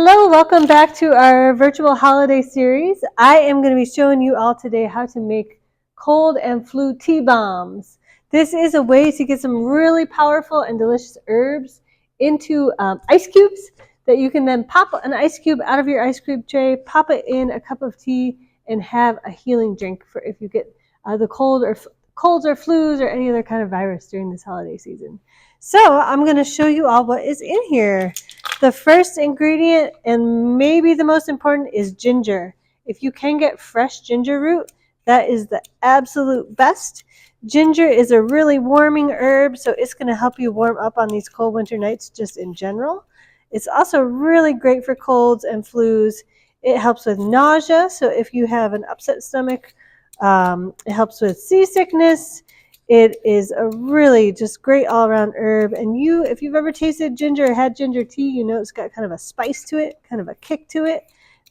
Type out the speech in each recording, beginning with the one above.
Hello, welcome back to our virtual holiday series. I am going to be showing you all today how to make cold and flu tea bombs. This is a way to get some really powerful and delicious herbs into ice cubes that you can then pop an ice cube out of your ice cube tray, pop it in a cup of tea, and have a healing drink for if you get the colds or flus or any other kind of virus during this holiday season. So I'm going to show you all what is in here. The first ingredient, and maybe the most important, is ginger. If you can get fresh ginger root, that is the absolute best. Ginger is a really warming herb, so it's going to help you warm up on these cold winter nights just in general. It's also really great for colds and flus. It helps with nausea, so if you have an upset stomach, it helps with seasickness. It is a really just great all-around herb. And if you've ever tasted ginger or had ginger tea, you know it's got kind of a spice to it, kind of a kick to it.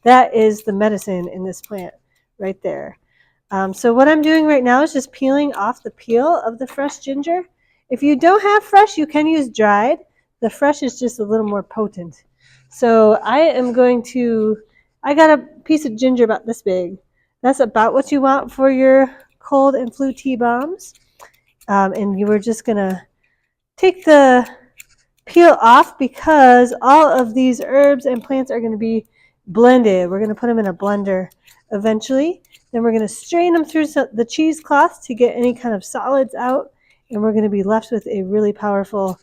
That is the medicine in this plant right there. So what I'm doing right now is just peeling off the peel of the fresh ginger. If you don't have fresh, you can use dried. The fresh is just a little more potent. So I got a piece of ginger about this big. That's about what you want for your cold and flu tea bombs. And you were just going to take the peel off because all of these herbs and plants are going to be blended. We're going to put them in a blender eventually. Then we're going to strain them through the cheesecloth to get any kind of solids out. And we're going to be left with a really powerful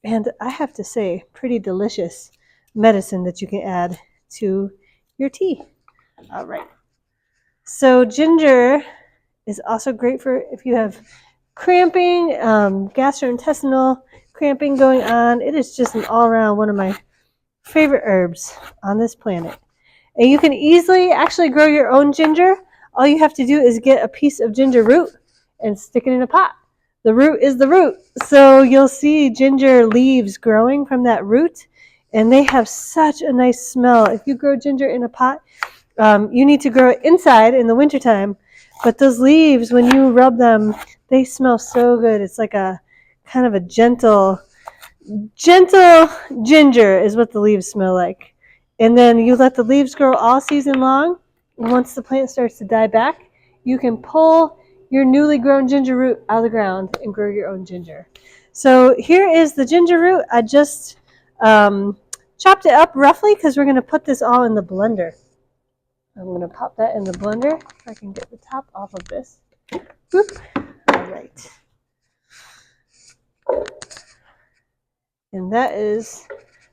and, I have to say, pretty delicious medicine that you can add to your tea. All right. So ginger is also great for if you have cramping, gastrointestinal cramping going on. It is just an all-around one of my favorite herbs on this planet. And you can easily actually grow your own ginger. All you have to do is get a piece of ginger root and stick it in a pot. The root is the root. So you'll see ginger leaves growing from that root, and they have such a nice smell. If you grow ginger in a pot, you need to grow it inside in the wintertime. But those leaves, when you rub them, they smell so good. It's like a kind of a gentle ginger is what the leaves smell like. And then you let the leaves grow all season long. And once the plant starts to die back, you can pull your newly grown ginger root out of the ground and grow your own ginger. So here is the ginger root. I just chopped it up roughly because we're going to put this all in the blender. I'm going to pop that in the blender if I can get the top off of this. Boop. All right. And that is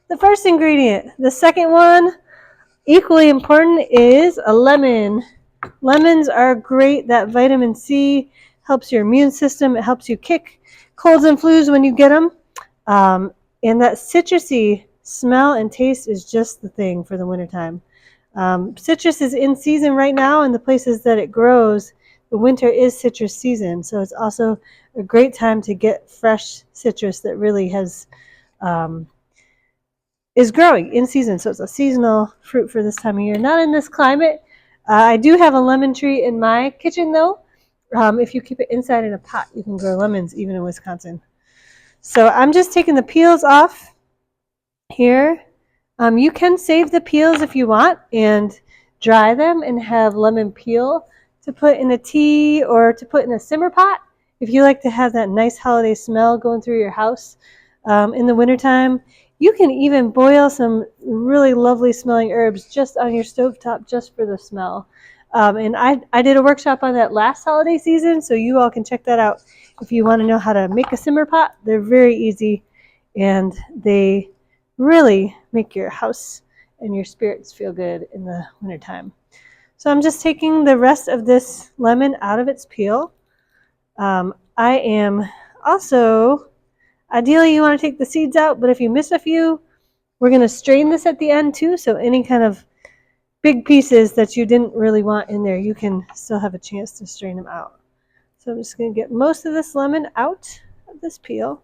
the first ingredient. The second one, equally important, is a lemon. Lemons are great. That vitamin C helps your immune system. It helps you kick colds and flus when you get them. And that citrusy smell and taste is just the thing for the wintertime. Citrus is in season right now in the places that it grows. The winter is citrus season, so it's also a great time to get fresh citrus that really is growing in season. So it's a seasonal fruit for this time of year. Not in this climate. I do have a lemon tree in my kitchen though. If you keep it inside in a pot, you can grow lemons even in Wisconsin. So I'm just taking the peels off here. You can save the peels if you want and dry them and have lemon peel to put in a tea or to put in a simmer pot if you like to have that nice holiday smell going through your house in the wintertime. You can even boil some really lovely smelling herbs just on your stovetop just for the smell. And I did a workshop on that last holiday season, so you all can check that out if you want to know how to make a simmer pot. They're very easy and they really make your house and your spirits feel good in the wintertime. So I'm just taking the rest of this lemon out of its peel. I am also, ideally you want to take the seeds out, but if you miss a few, we're going to strain this at the end too, so any kind of big pieces that you didn't really want in there, you can still have a chance to strain them out. So I'm just going to get most of this lemon out of this peel.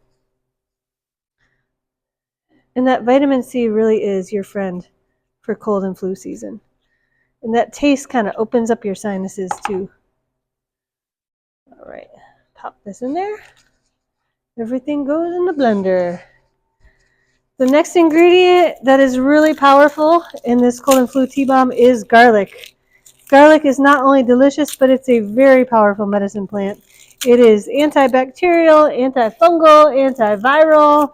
And that vitamin C really is your friend for cold and flu season. And that taste kind of opens up your sinuses too. All right, pop this in there. Everything goes in the blender. The next ingredient that is really powerful in this cold and flu tea balm is garlic. Garlic is not only delicious, but it's a very powerful medicine plant. It is antibacterial, antifungal, antiviral.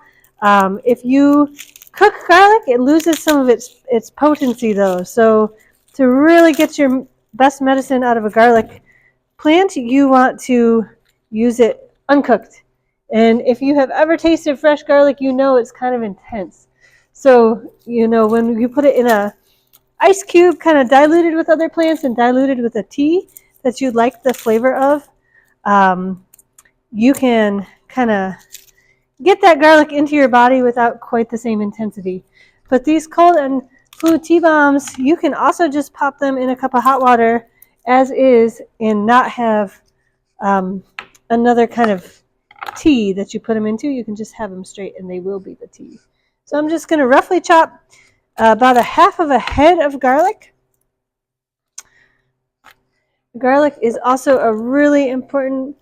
If you cook garlic, it loses some of its potency though. So to really get your best medicine out of a garlic plant, you want to use it uncooked. And if you have ever tasted fresh garlic, you know it's kind of intense. So, you know, when you put it in a ice cube, kind of diluted with other plants and diluted with a tea that you like the flavor of, you can kind of get that garlic into your body without quite the same intensity. But these cold and flu tea bombs, you can also just pop them in a cup of hot water as is and not have another kind of tea that you put them into. You can just have them straight and they will be the tea. So I'm just going to roughly chop about a half of a head of garlic. Garlic is also a really important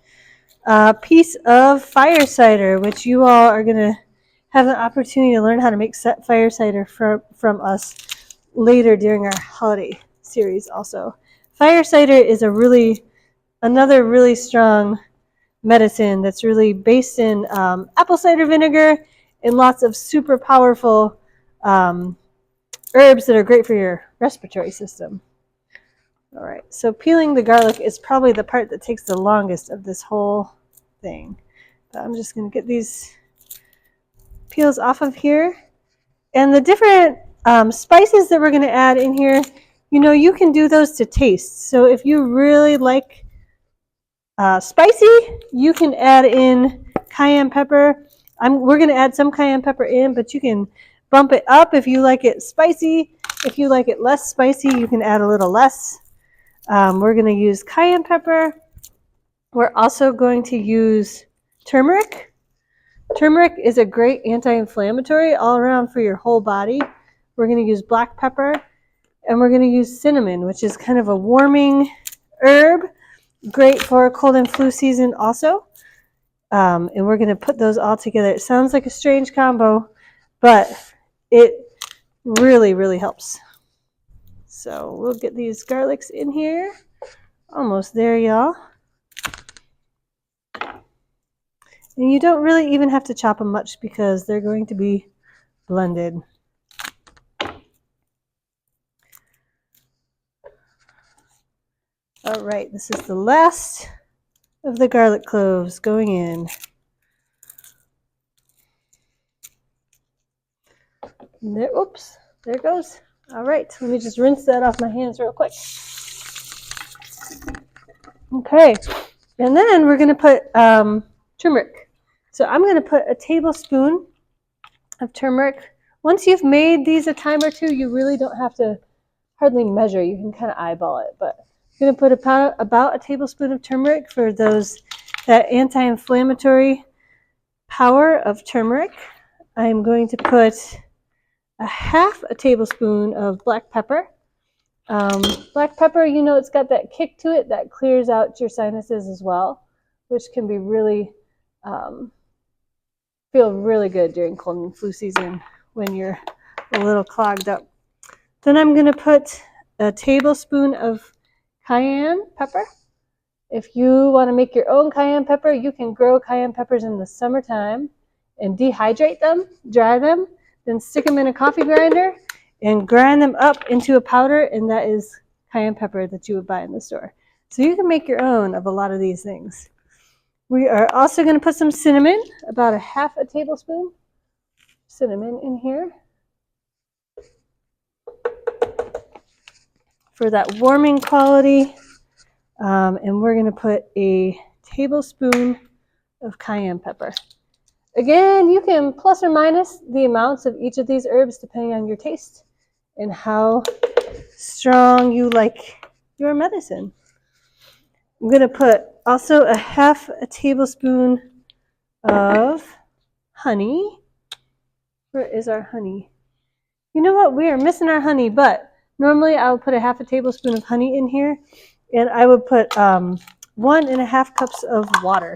piece of fire cider, which you all are going to have an opportunity to learn how to make fire cider from us later during our holiday series also. Fire cider is another really strong medicine that's really based in apple cider vinegar and lots of super powerful herbs that are great for your respiratory system. All right, so peeling the garlic is probably the part that takes the longest of this whole thing. But I'm just going to get these peels off of here. And the different spices that we're going to add in here, you know, you can do those to taste. So if you really like spicy, you can add in cayenne pepper. We're going to add some cayenne pepper in, but you can bump it up if you like it spicy. If you like it less spicy, you can add a little less. We're going to use cayenne pepper. We're also going to use turmeric. Turmeric is a great anti-inflammatory all around for your whole body. We're going to use black pepper, and we're going to use cinnamon, which is kind of a warming herb, great for cold and flu season also. And we're going to put those all together. It sounds like a strange combo, but it really, really helps. So we'll get these garlics in here. Almost there, y'all. And you don't really even have to chop them much because they're going to be blended. All right, this is the last of the garlic cloves going in. There, oops, there it goes. All right, let me just rinse that off my hands real quick. Okay, and then we're going to put turmeric. So I'm going to put a tablespoon of turmeric. Once you've made these a time or two, you really don't have to hardly measure. You can kind of eyeball it, but I'm going to put about a tablespoon of turmeric for that anti-inflammatory power of turmeric. I'm going to put a half a tablespoon of black pepper. Black pepper, you know, it's got that kick to it that clears out your sinuses as well, which can be really feel really good during cold and flu season when you're a little clogged up. Then I'm going to put a tablespoon of cayenne pepper. If you want to make your own cayenne pepper, you can grow cayenne peppers in the summertime and dehydrate them, dry them, then stick them in a coffee grinder and grind them up into a powder, and that is cayenne pepper that you would buy in the store. So you can make your own of a lot of these things. We are also going to put some cinnamon, about a half a tablespoon cinnamon in here for that warming quality. And we're going to put a tablespoon of cayenne pepper. Again, you can plus or minus the amounts of each of these herbs depending on your taste and how strong you like your medicine. I'm going to put also a half a tablespoon of honey. Where is our honey? You know what? We are missing our honey, but normally I would put a half a tablespoon of honey in here, and I would put 1.5 cups of water.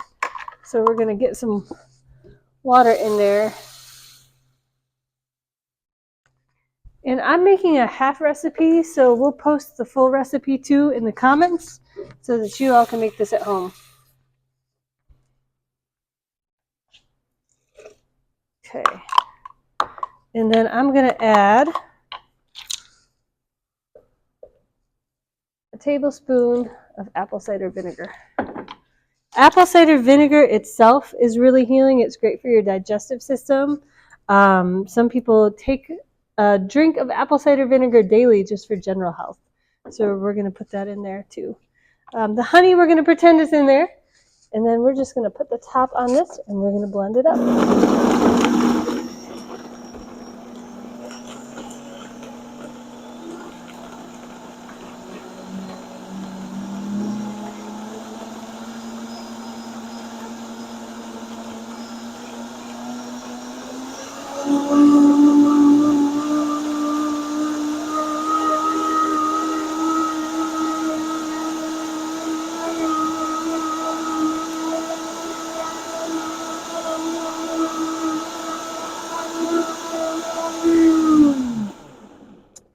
So we're going to get some water in there. And I'm making a half recipe, so we'll post the full recipe too in the comments so that you all can make this at home. Okay. And then I'm going to add a tablespoon of apple cider vinegar. Apple cider vinegar itself is really healing. It's great for your digestive system. Some people take a drink of apple cider vinegar daily just for general health. So we're going to put that in there too. The honey we're going to pretend is in there. And then we're just going to put the top on this and we're going to blend it up.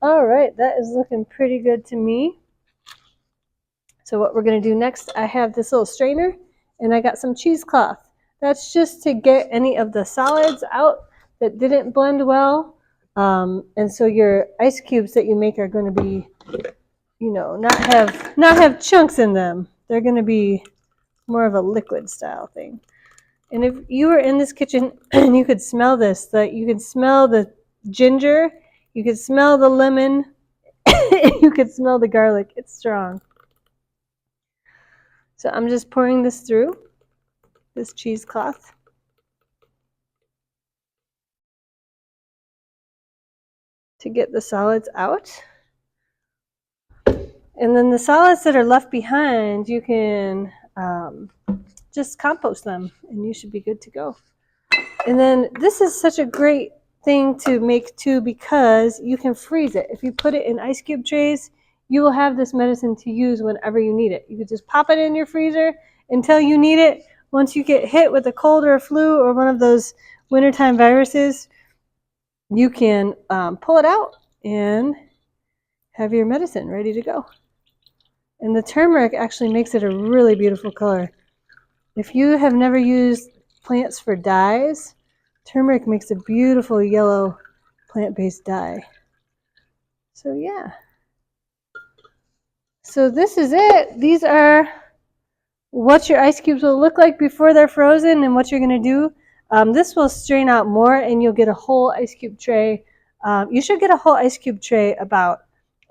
All right, that is looking pretty good to me. So what we're going to do next, I have this little strainer and I got some cheesecloth. That's just to get any of the solids out that didn't blend well. And so your ice cubes that you make are going to be, you know, not have chunks in them. They're going to be more of a liquid style thing. And if you were in this kitchen and you could smell this, that you could smell the ginger, you could smell the lemon, you could smell the garlic. It's strong. So I'm just pouring this through this cheesecloth. To get the solids out. And then the solids that are left behind, you can just compost them and you should be good to go. And then this is such a great thing to make too because you can freeze it. If you put it in ice cube trays, you will have this medicine to use whenever you need it. You could just pop it in your freezer until you need it. Once you get hit with a cold or a flu or one of those wintertime viruses, you can pull it out and have your medicine ready to go. And the turmeric actually makes it a really beautiful color. If you have never used plants for dyes, turmeric makes a beautiful yellow plant-based dye. So yeah. So this is it. These are what your ice cubes will look like before they're frozen and what you're going to do. This will strain out more and you'll get a whole ice cube tray. You should get a whole ice cube tray about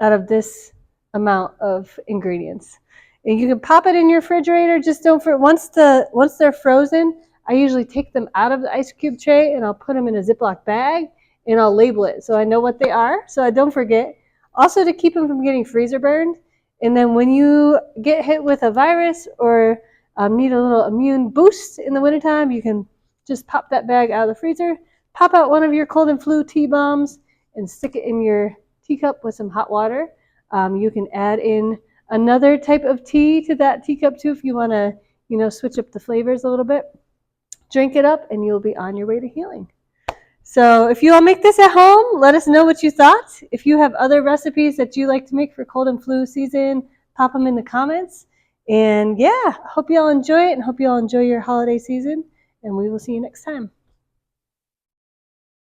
out of this amount of ingredients. And you can pop it in your refrigerator. Just don't once they're frozen, I usually take them out of the ice cube tray and I'll put them in a Ziploc bag and I'll label it so I know what they are so I don't forget. Also to keep them from getting freezer burned. And then when you get hit with a virus or need a little immune boost in the wintertime, you can just pop that bag out of the freezer, pop out one of your cold and flu tea bombs and stick it in your teacup with some hot water. You can add in another type of tea to that teacup too if you want to, you know, switch up the flavors a little bit. Drink it up and you'll be on your way to healing. So if you all make this at home, let us know what you thought. If you have other recipes that you like to make for cold and flu season, pop them in the comments. And yeah, hope you all enjoy it and hope you all enjoy your holiday season. And we will see you next time.